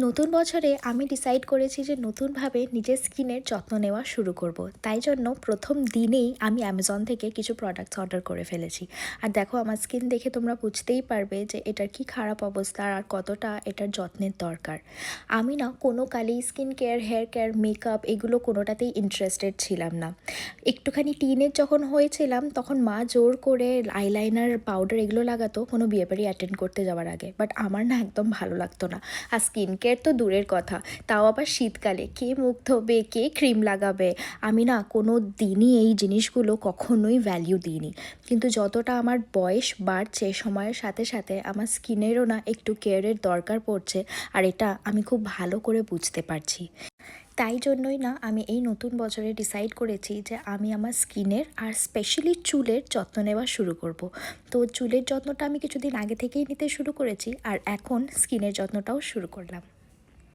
নতুন বছরে আমি ডিসাইড করেছি যে নতুনভাবে নিজের স্কিনের যত্ন নেওয়া শুরু করব। তাই জন্য প্রথম দিনেই আমি অ্যামাজন থেকে কিছু প্রোডাক্টস অর্ডার করে ফেলেছি। আর দেখো আমার স্কিন দেখে তোমরা বুঝতেই পারবে যে এটার কি খারাপ অবস্থা আর কতটা এটার যত্নের দরকার। আমি না কোনো কালেই skin care, hair care, makeup এগুলো কোনোটাতেই ইন্টারেস্টেড ছিলাম না। একটুখানি টিনেজ যখন হয়েছিলাম তখন মা জোর করে আইলাইনার, পাউডার এগুলো লাগাতো কোনো বিয়েবাড়ি অ্যাটেন্ড করতে যাওয়ার আগে, বাট আমার না একদম ভালো লাগতো না। আর স্কিন কেয়ার তো দূরের কথা, তাও আবার শীতকালে কে মুখ ধোবে, কে ক্রিম লাগাবে। আমি না কোনো দিনই এই জিনিসগুলো কখনোই ভ্যালিউ দিইনি। কিন্তু যতটা আমার বয়স বাড়ছে সময়ের সাথে সাথে আমার স্কিনেরও না একটু কেয়ারের দরকার পড়ছে, আর এটা আমি খুব ভালো করে বুঝতে পারছি। তাই জন্যই না আমি এই নতুন বছরে ডিসাইড করেছি যে আমি আমার স্কিনের আর স্পেশালি চুলের যত্ন নেওয়া শুরু করব। তো চুলের যত্নটা আমি কিছুদিন আগে থেকেই নিতে শুরু করেছি, আর এখন স্কিনের যত্নটাও শুরু করলাম।